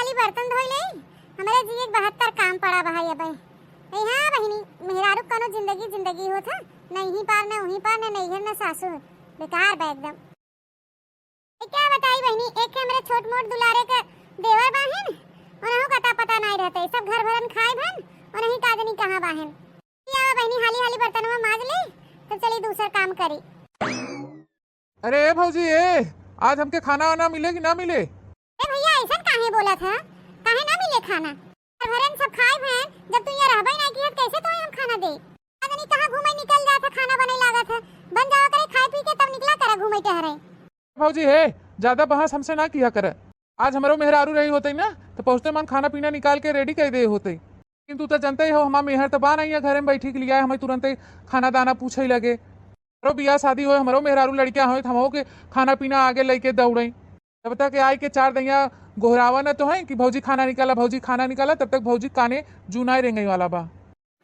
हाली बर्तन धोई ले। हमारे जी एक 72 काम पड़ा भाई अब। हाँ बहिनी, मेहरारू कोनो जिंदगी जिंदगी हो था, नहीं पार न वहीं पार न नैहर न सासू, बेकार बा एकदम। क्या बताई बहिनी, एक हमारे छोट मोट दुलारे के देवर बाहन उनहु का पता नहीं रहते, सब घर भरन खाए भन और नहीं का नहीं कहां बाहन। क्या बहिनी हाली हाली बर्तन में मांज ले तो चली दूसरा काम करी। अरे भौजी आज हमके खाना वाना मिले कि ना मिले? ए भैया ऐसा काहे बोला था, काहे ना मिले खाना? घरन सब खाए हैं, जब तू ये रहबे नहीं की कैसे तो हम खाना दे? आदमी कहां घूमे निकल जाता, खाना बने लागत है, बन जावा करे खाए पी के तब निकला करे घूमे टहरे। भौजी ज्यादा बहस हमसे ना किया करे। आज हमारो मेहरारू रही होते ना तो पहुँचते मन खाना पीना निकाल के रेडी कर दे होते, लेकिन तू तो जानते ही हो हमारा मेहर तो बा नहीं है घर में बैठी के लिया, हमें तुरंत खाना दाना पूछे लगे। हमारो बियाह शादी हो, हमारो मेहरारू लड़कियां हो, हम के खाना पीना आगे लेके दौड़े, तब तक आई के 4 दैया गोहरावा न तो है कि भौजी खाना निकाला भौजी खाना निकाला, तब तक भौजी काने जूनाई रेंगई वाला बा।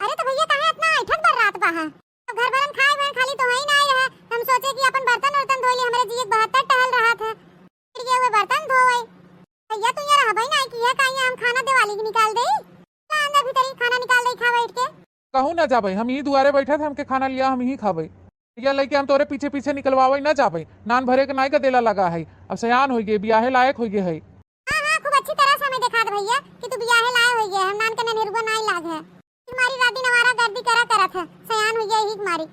अरे तो भैया काहे इतना ऐठन पर रात बा है, तो घर भरन खाए भर खाली तो है ही नहीं है। हम सोचे कि अपन बर्तन वर्तन धो ले, हमारे जी एक 72 टहल रहा था, फिर ये हुए बर्तन धोए। भैया तू ये रहबे नहीं की है, काहे हम खाना दिवाली की निकाल दे, अंदर भीतर खाना निकाल दे खा बैठ के। कहूँ ना जाबे, हम ही दुआरे बैठे थे, हमके खाना लिया हम ही खाबे, या लेके हम तोरे पीछे पीछे निकलवावे ना जाबे। नान भरे के नाई का देला लगा है, अब सयान हो गए, ब्याहे लायक हो गए है। हां खूब अच्छी तरह से हमें देखा दे भैया कि तू ब्याहे लायक हो गया, हम नान के निर्गुण नहीं लाग है। तुम्हारी राती नवारा गर्दी करा था, सयान हो गया ही मारी,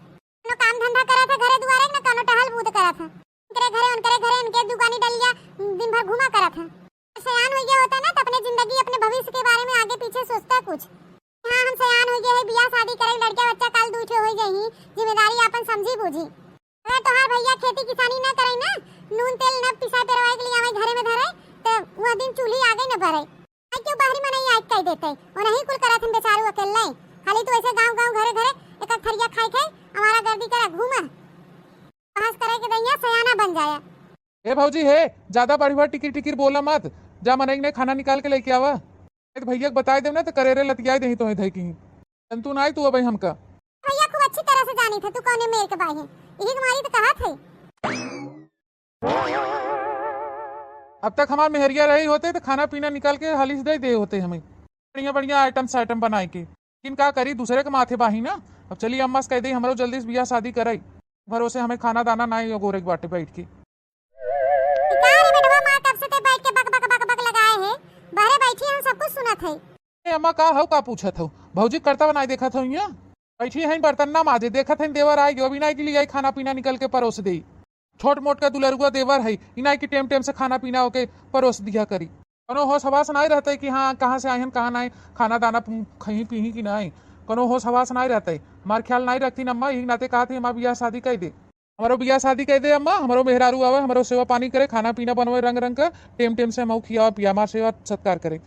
नो काम धंधा करा था घरे दुआरे न कोनो टहल बूद करा था, उनके घरे उनके दुकानी डलिया दिन भर घुमा करा था। सयान हो गया होता ना तो अपने जिंदगी अपने भविष्य के बारे में आगे पीछे सोचता कुछ। हाँ हम सयान हो गए है, बियाह शादी करे, लड़का बच्चा काल दूठे हो गई, जिम्मेदारी अपन समझी बूझी। अरे तोहार भैया खेती किसानी ना करे ना, नून तेल न पिसा पेरवाए के लिए हमें घरे में धरे तो वह दिन चूल्ही आगे न भरे, आई क्यों बाहरी में नहीं आज कह देते और नहीं कुल करत हम बेचारू अकेले, खाली तो ऐसे गांव घरे घरे एक थरिया खाई खाई हमारा गर्दी करा घूमा, बहस करे के दैया सयाना बन जाया। ए भौजी ज्यादा बढ़िया टिकिर टिकिर बोला मत, जा मनई ने खाना निकाल के लेके आवा, तो भैया बताए दे ना तो करेरे लतियाई दही तो धई की तू ना आई तू अब हमका। भैया खूब अच्छी तरह से जानी थे तू कौन मेरे के भाई है, यही तुम्हारी तो कहा थे। अब तक हमारे मेहरिया रही होते तो खाना पीना निकाल के हाली से दे होते हमें, बढ़िया बढ़िया आइटम बनाए के, लेकिन का करी दूसरे के माथे बाही ना। अब चलिए अम्मा से कह दी हमारो जल्दी से बियाह शादी कराई, भरोसे हमें खाना दाना ना ही गोरे के बाटे बैठ के। अम्मा का हो का पूछत हो, भौजी करता बनाई देखा था यहाँ बैठी है बर्तन ना माजे, देखा था देवर आएगी अभी नहीं के लिए खाना पीना निकल के परोस दे, छोट मोट का दुलरुआ देवर है इनाई की टेम से खाना पीना होके परोस दिया करी। कनो होश हवास नहीं रहते कि हाँ कहाँ से आए हैं कहाँ नहीं खाना दाना खही पी कि नहीं, कनो होश हवास नहीं रहते, हमारे ख्याल नहीं रखती अम्मा, यही नाते कहा थी हमारा बियाह शादी कह दे, हमारो बियाह शादी कह दे अम्मा, हमारो मेहरारू आवे हमारो सेवा पानी करे, खाना पीना बनवे रंग रंग का टेम से हम खिया पिया हमारा सेवा सत्कार करे।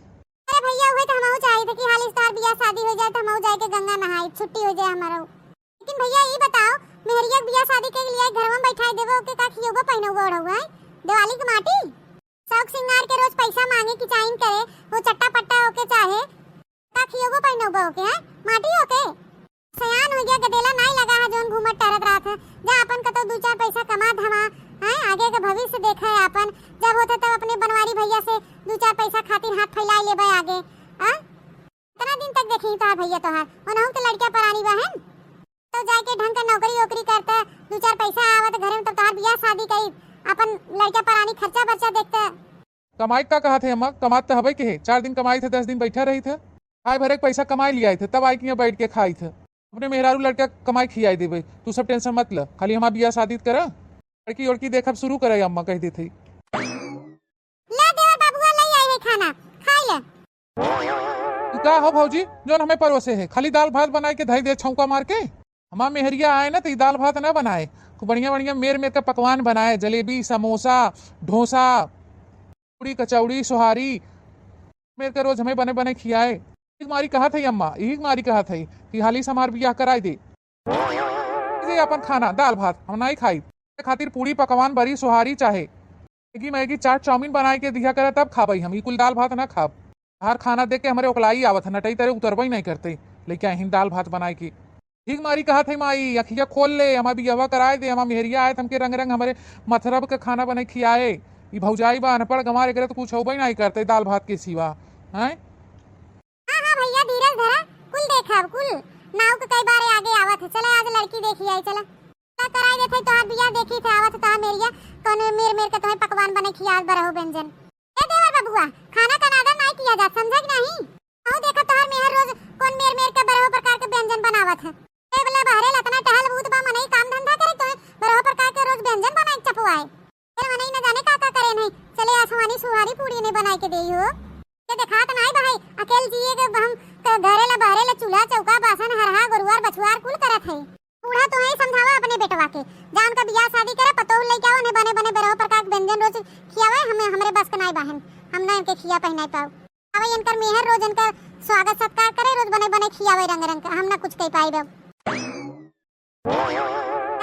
कि हाल इस बार बियाह शादी हो जाए तो हम जाके गंगा नहाए छुट्टी हो जाए हमारा। लेकिन भैया ये बताओ मेहरिया बियाह शादी के लिए घर में बैठाई देबो के का खियोबो पहनोबो रहुआ है दिवाली की माटी शौक सिंगार के रोज पैसा मांगे कि चाइन करे वो चट्टा पट्टा होके चाहे का खियोबो पहनोबो के है माटी होके सयान हो गया गदेला नहीं लगा है जोन घूमत टहरत रहा था, जा अपन का तो 2-4 पैसा कमा धमा है आगे का भविष्य देखा है अपन, जब होता तब अपने बनवारी भैया से 2-4 पैसा खातिर हाथ फैला लेबे आगे। हां कितना दिन तक देखी तो भैया तो है उनहु के लड़कियां परानी बहन तो जाके ढंग का नौकरी करता 2-4 पैसा आवत घर में, तब तो बियाह शादी करी अपन लड़कियां परानी खर्चा बर्चा देखता। कमाई का कहा थे अम्मा, कमात तो हवे के 4 दिन कमाई थे 10 दिन बैठा रही थे, खाए भरे पैसा कमाई लिया थे तब आई कि बैठ के खाई थे, अपने मेहरारू लड़का कमाई खियाई देवे, तू सब टेंशन मत ल, खाली हमारा बियाह शादी करा लड़की उड़की देखब शुरू करे अम्मा कह दी थी। ले देवर बाबूआ ले आई है खाना खाई ले। का हो भौजी जोन हमें परोसे है, खाली दाल भात बनाए के धई दे छौंका मार के, हमारा मेहरिया आए ना तो दाल भात ना बनाए, बढ़िया बढ़िया मेर का पकवान बनाए, जलेबी समोसा डोसा पूरी कचौड़ी सुहारी मेर का रोज हमें बने बने खियाए। मारी कहा थी अम्मा, यही मारी कहा थी कि हाली से हमार बियाह कराई दे, अपन खाना दाल भात हम नहीं खाई, खातिर पूरी पकवान बड़ी सुहारी चाहे मैगी चाट चाउमीन बनाए के दिया करे तब खाबई, हम कुल दाल भात ना खाब, हर खाना देख के हमारे उकलाई आवत है नटई तरह उतरबई नहीं करते, लेके आई दाल भात बनाए की। ठीक मारी कहा थी माई अखिया खोल ले, हमारा बियाह कराए दे, हमारा मेहरिया आए हमके रंग रंग हमारे मथरब का खाना बने खियाए, ये भौजाई बा अनपढ़ गंवार एकरे तो कुछ होबे नहीं करते दाल भात के सिवा हैं। हाँ हाँ भैया धीरज धरा, कुल देखा कुल नाव के कई बार आगे आवत है। चला आज लड़की देखी आई, चला कराई देथे तोहार बियाह देखी थे आवत तोहार मेरिया कौन मेर मेर के तुम्हें पकवान बने खियात बरहो व्यंजन। ए देवर बबुआ खाना का नादा नहीं किया जा समझ नहीं। आओ देखा तोहार मेहर रोज कौन मेर मेर के बरहो प्रकार के व्यंजन बनावत है। ए बोले बहरे लतना टहल बूत बा मनई काम धंधा करे तुम्हें बरहो प्रकार के रोज व्यंजन बनाई चपवाए। फिर मनई न जाने का करे नहीं। चले आसमानी सुहारी पूड़ी नहीं बनाई के देई हो के देखात नहीं भाई अकेल जिए के हम घरे ला बहरे ला चूल्हा चौका बासन हरहा गुरुवार बछुआर कुल करत है। बूढ़ा तो ही समझावा अपने बेटवा के जान का बियाह शादी करे पतोह लेके आओ ने बने बने बरहो प्रकार व्यंजन रोज खियावे हमें हमरे बस का नहीं बहन हम ना इनके खिया पहिनाई पाओ। अब इनकर मेहर रोज इनका स्वागत सत्कार करे रोज बने बने खियावे रंग रंग हम ना कुछ कह पाई बा।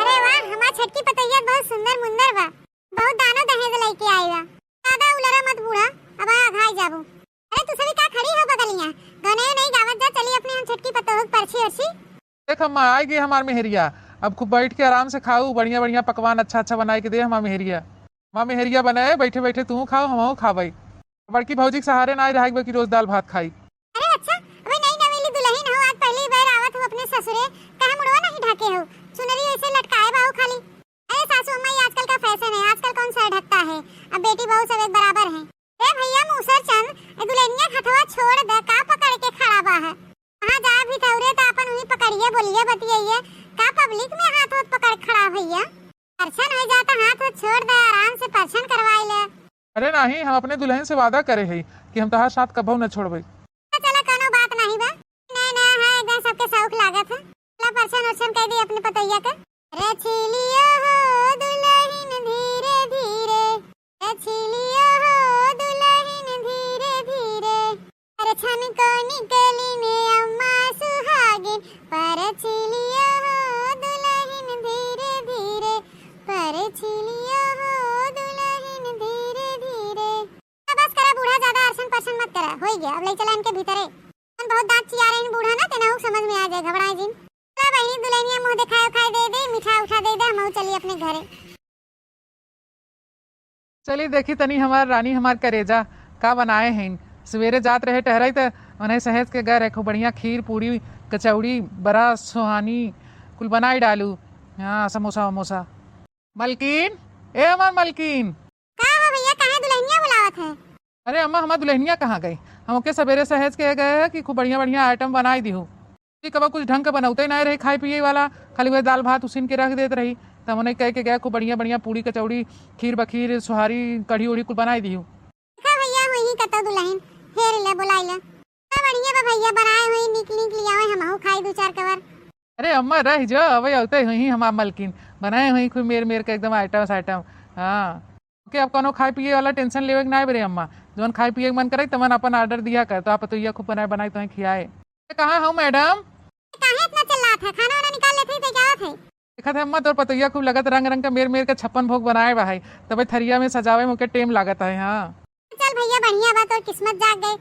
अरे वाह हमार छटकी पतैया बहुत सुंदर मुंदर बा बहुत दानो दहेज लेके आई बा। दादा उलरा मत बूढ़ा अब आ घाई जाबू। अरे तू सभी का खड़ी हो बगलियां गने नहीं गावत जा चली अपनी हम छटकी पतोह परछी अर्छी। देख हम आ गए हमार मेहरिया अब खूब बैठ के आराम से खाऊ बढ़िया बढ़िया पकवान अच्छा अच्छा बनाए के दे हमार मेहरिया बनाए बैठे बैठे तू खाओ हम खावाई। बड़की भौजी के सहारे ना रह कि रोज दाल भात खाई। अरे अच्छा अबे नई नवेली दुल्हन हो आज पहली बार आवत हो अपने ससुरे कहे मुड़वा नहीं ढके हो सुनरी ऐसे लटकाए बाहु खाली। अरे सासू अम्मा ये आजकल का फैशन है आजकल कौन सर ढकता है अब बेटी बहू सब एक बराबर है। ए भैया मूसर चंद दुल्हनिया हथवा छोड़ दे का पकड़ के खड़ा बा है वहां जा भी थौरे तो अपन उन्हीं पकड़िए बोलिए बतियाइए का पब्लिक में हाथ हाथ पकड़ खड़ा भैया परछन हो जाता हाथ हाथ छोड़ दे आराम से परछन करवाई ले। अरे नहीं हम अपने दुल्हन से वादा करे है कि हम तहार साथ कबहू न छोड़बे। चला कोनो बात नहीं बा नहीं ना है एकदम सबके शौक लागत है। चला परछन उछन कह दी अपने पतैया के रचिलियो हो दुल्हन धीरे धीरे रचिलियो हो दुल्हन धीरे धीरे परछन को निकली ने अम्मा सुहागिन परछिलियो हो दुल्हन धीरे धीरे परछिलियो हो दुल्हन धीरे धीरे। बस करा बूढ़ा ज्यादा अर्शन पर्शन मत करा हो गया अब ले चला इनके भीतर हम बहुत दांत चिया रहे हैं बूढ़ा ना तेना समझ में आ जाए घबराए जिन। चला बहनी दुल्हनिया मुंह दिखाए खाए दे दे मिठा उठा दे दे हम चलिए अपने घरे। चलिए देखी तनी हमार रानी हमार करेजा का बनाए हैं। सवेरे जात रहे टहराई तो उन्हें सहेज के गए रखो बढ़िया खीर पूरी कचौड़ी बड़ा सुहानी कुल बनाई डालू। हाँ समोसा वमोसा। मलकीन ए हमार मलकीन का हो भैया कहां दुल्हनिया बुलावत है। अरे अम्मा हमार दुल्हनिया कहाँ गई हम ओके सवेरे सहेज के गए हैं कि खूब बढ़िया बढ़िया आइटम बनाई दी हूँ कब कुछ ढंग का बनाते ही नहीं रही खाए पिए वाला खाली वही दाल भात उसीन के रख देते रही तब उन्हें कह के गए खूब बढ़िया बढ़िया पूरी कचौड़ी खीर बखीर सुहारी कढ़ी उड़ी कुल बनाई दी हूँ। भैया वही कतो दुल्हन हेर ले बुलाई ले बढ़िया बा भैया बनाए हुई निक निक लियावे हमहु खाई दो चार कवर। अरे अम्मा रह जो अबे होते हुई हमार मलकिन बनाए हुई खूब मेर मेर के एकदम आइटम हाँ ओके अब कोनो खाए पिए वाला टेंशन लेवे के ना बरे अम्मा जवन खाए पिए मन करे तमन अपन ऑर्डर दिया कर तो आप तो ये खूब बनाए तो खियाए। कहाँ हूँ मैडम काहे इतना चिल्ला था खाना वाना निकाल लेते थे क्या थे देखा था अम्मा तोर पतोहिया खूब लगत रंग रंग का मेर मेर के 56 भोग बनाए भाई तब थरिया में सजावे मुके टेम लागत है। हाँ चल भैया बढ़िया बात और किस्मत जाग गई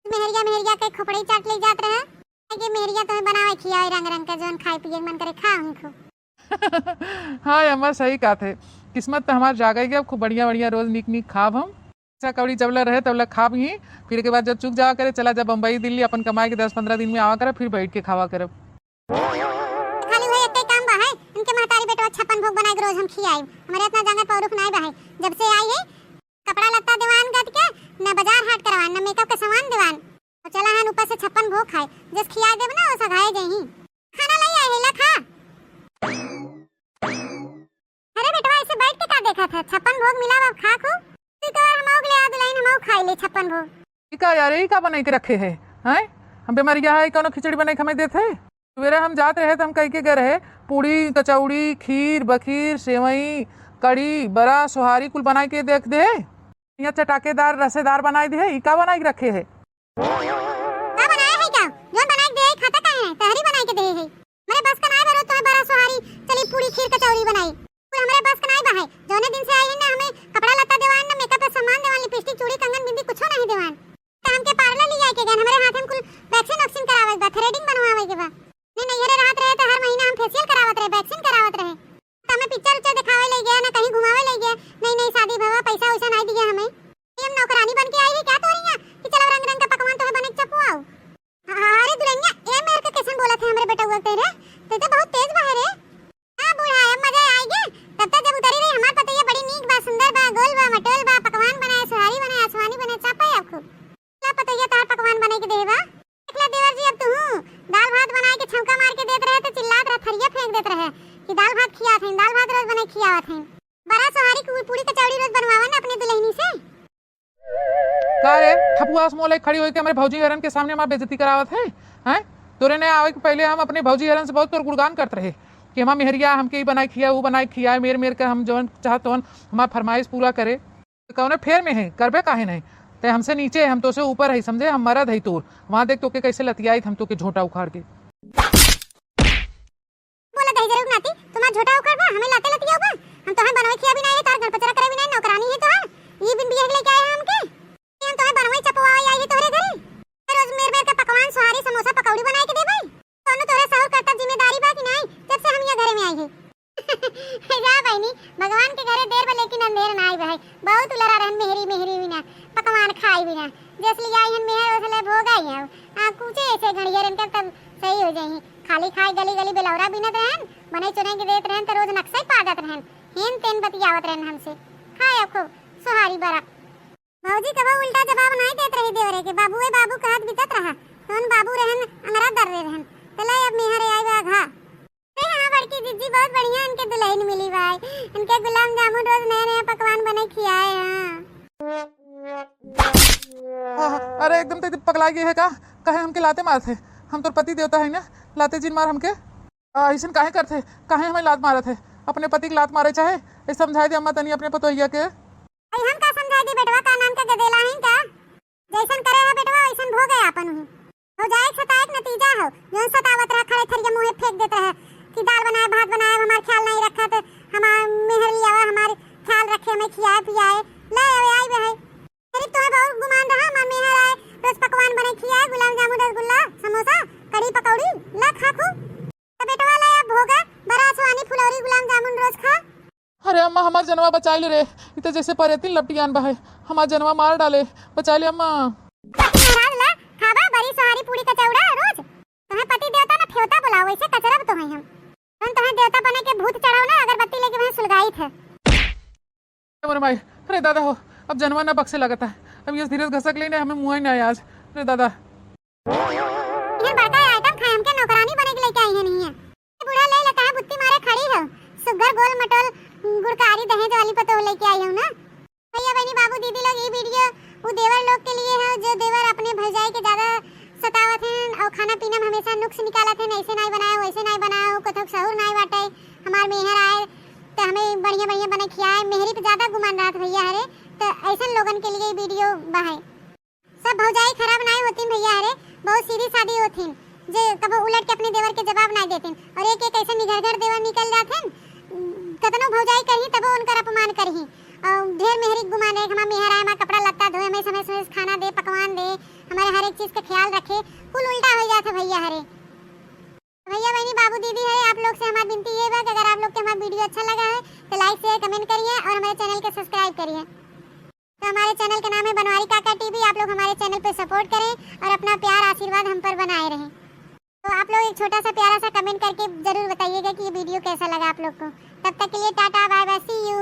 मेहरिया के खोपड़ी चाट ले जात रहे कि मेहरिया तुम्हें बनावे खियावे रंग रंग का जोन खाए पिए मन करे खा हमको। हाँ अम्मा सही कहा थे किस्मत तो हमार जाग गई अब खूब बढ़िया बढ़िया रोज निक निक खाब हम अच्छा कौड़ी जबला रहे तबला खाब ही फिर के बाद जब चुक जावा करे चला जब बम्बई दिल्ली अपन कमाए के 10-15 दिन में आवा करे फिर बैठ के खावा करब। खाली वही एक काम बा है इनके महतारी बेटा 56 भोग बनाए के रोज हम खियाई हमारे इतना जंगल पौरुख नहीं बा है जब से आई है कपड़ा लत्ता दीवान गट के न बाजार हाट करवान न मेकअप का सामान दीवान तो चला हन ऊपर से 56 भोग खाए जिस खिया देब ना वो सगाए जही खाना ले आए ला खा। अरे बेटवा ऐसे बैठ के का देखा था 56 भोग मिला अब खा खो तू तो हम ओग ले आ दुलाइन हम ओग खाई ले 56 भोग का यार यही का बनाई के रखे है हैं हम बेमारिया है कोनो खिचड़ी बनाई के हमें देते सवेरे हम जाते रहे तो हम कह के गए रहे पूड़ी कचौड़ी खीर बखीर सेवई कड़ी बड़ा सुहारी कुल बनाई के देख दे यहाँ चटाकेदार रसेदार बनाई दे ई का बनाई के रखे है का बनाया है क्या जोन बनाई दे खाता का है तहरी बनाई के दे है मेरे बस का नहीं बरो तुम्हें बड़ा सुहारी चली पूरी खीर कचौड़ी बनाई पूरा हमारे बस का नहीं बा है जोने दिन से आई है ना हमें कपड़ा लत्ता देवान ना मेकअप का सामान देवान लिपस्टिक चूड़ी कंगन बिंदी कुछ नहीं देवान तो हमके पार्लर ले जाए के गन हमारे हाथ में कुल वैक्सीन ऑक्सीन करावे बा थ्रेडिंग बनवावे के बा नहीं नहीं ये रात रहे तो हर महीना हम फेशियल करावत रहे वैक्सीन करावत रहे तो हमें पिक्चर उच्चर दिखावे ले गया ना कहीं घुमावे ले गया नहीं नहीं शादी भवा पैसा वैसा नहीं दिया का रे ठपुआस मोले खड़ी होके हमारे भौजी हरन के सामने हमारी बेइज्जती करावत है हैं? तोरे ने आवे के पहले हम अपने भौजी हरन से बहुत तोर गुणगान करते रहे कि हमार मेहरिया हमके ई बनाई खिया वो बनाई खिया मेर मेर के हम जवन चाहत तवन हमार फरमाइश पूरा करे। तो कौन फेर में है करबे काहे नहीं ते हमसे नीचे हम तो से ऊपर है समझे हम मरद है तोर वहाँ देख तो के कैसे लतियाई हम तो के झोटा उखाड़ के बोला दही जरूर नाती तुम्हारा झोटा उखाड़ बा हमें लाते लतिया बा हम तो है बनवे खिया भी नहीं है तार गणपचरा करे भी नहीं नौकरानी है तो ये बिन बिया लेके आए हमके हम तो है बनवे चपवा आई है तोरे घरे रोज मेर मेर के पकवान सुहारी समोसा पकौड़ी बनाए के देबई कोनो तोरे सहूर करता जिम्मेदारी बा कि नहीं जब से हम ये घरे में आई है जा बहनी भगवान के घरे देर बा लेकिन अंधेर ना आई बा बहुत उलरा रहन मेहरी मेहरी बिना पकवान खाई बिना जैसे ले आई हन मेहर ओसले भोग आई है आ कुछ ऐसे घड़िया रन तब सही हो जाई खाली खाई गली गली बेलौरा बिनत रहन बने चुने के देत रहन त रोज नक्शा पादत रहन हेन तेन बतियावत रहन हमसे खाए खूब सुहारी बरा भौजी कबो उल्टा जवाब नहीं देत रही देवरे के बाबू बाबू कहत बितत रहा तोन बाबू रहन अंगरा दर रहन चले अब मेहर आई बा घा हां बड़की दीदी बहुत बढ़िया इनके दुल्हन मिली भाई इनके गुलाब जामुन रोज नए नए पकवान बने खियाए हां। अरे एकदम तो पगला गई है का कहे हमके लाते मारत है हम तो पति देवता है ना लाते जिन मार हमके ऐसन काहे करते काहे हमें लात मारत है अपने पति की लात मारे चाहे ये समझाई दे अम्मा तनी अपने पतोहिया के हम का समझाई दे बेटवा का नाम का गदेला है का जैसन करे है बेटवा वैसन भोग है अपन हो जाए सताए नतीजा हो जो सतावत रहा खड़े थरिया मुंह फेंक देता है कि दाल बनाए भात बनाए हमारा ख्याल नहीं रखा तो हमार मेहर लिया हमारे ख्याल रखे हमें खियाए पियाए ले आई बे है अरे तो बहुत गुमान रहा हमार मेहर आए रोज पकवान बने खियाए गुलाब जामुन रसगुल्ला समोसा कड़ी पकौड़ी ला खा खू तो बेटवा ले अब भोग बड़ा सुहानी फुलौरी गुलाब जामुन रोज खा। अरे अम्मा हमार जनवा बचा ले रे इते जैसे परेतिन लपटियान बहे हमार जनवा मार डाले बचा ले अम्मा महाराज ला खाबा बड़ी सुहारी पूरी कचौड़ा रोज तुम्हें पति देवता ना फेवता बुलाओ वैसे कचरब तो है हम तुम्हें देवता बने के भूत चढ़ाओ ना अगरबत्ती लेके वहां सुलगाई थे मोरे माई अरे दादा हो अब जनवा ना बक्से लगता है अब ये धीरे घसक लेने हमें मुंह ही नहीं आज अरे दादा ये बड़का आइटम खाए हमके नौकरानी बने के लेके आई है नहीं है बूढ़ा ले लेता है बुत्ती मारे खड़ी हो सुगर गोल मटोल गुड़कारी दहेज वाली पतो लेके आई हूं ना भैया बहनी बाबू दीदी लोग ये वीडियो वो देवर लोग के लिए है जो देवर अपने भौजाई के ज्यादा सतावत हैं और खाना पीना में हमेशा नुक्स निकालत हैं ऐसे नहीं बनाया वैसे नहीं बनाया कथक सहूर नहीं बाटे हमार मेहर आए तो हमें बढ़िया बढ़िया बने खियाए मेहरी पे ज्यादा गुमान रहा था भैया हरे तो ऐसे लोगन के लिए वीडियो बहाए सब भौजाई खराब नहीं होती भैया हरे बहुत सीधी सादी होती जो कबो उलट के अपने देवर के जवाब नहीं देते और एक एक ऐसे निघर देवर निकल जाते कतनो भौजाई करही तब उनकर अपमान करही और ढेर मेहरी गुमान है हमारा मेहर आए हमारा कपड़ा लत्ता धोए हमें समय समय खाना दे पकवान दे हमारे हर एक चीज का ख्याल रखे कुल उल्टा हो जाता भैया हरे भैया बहनी बाबू दीदी है आप लोग से हमारी विनती ये है कि अगर आप लोग को हमारा वीडियो अच्छा लगा है तो लाइक शेयर कमेंट करिए और हमारे चैनल को सब्सक्राइब करिए। तो हमारे चैनल का नाम है बनवारी काका टीवी आप लोग हमारे चैनल पे सपोर्ट करें और अपना प्यार आशीर्वाद हम पर बनाए रहें। तो आप लोग एक छोटा सा प्यारा सा कमेंट करके जरूर बताइएगा कि ये वीडियो कैसा लगा आप लोग को। तब तक के लिए tata bye bye see you.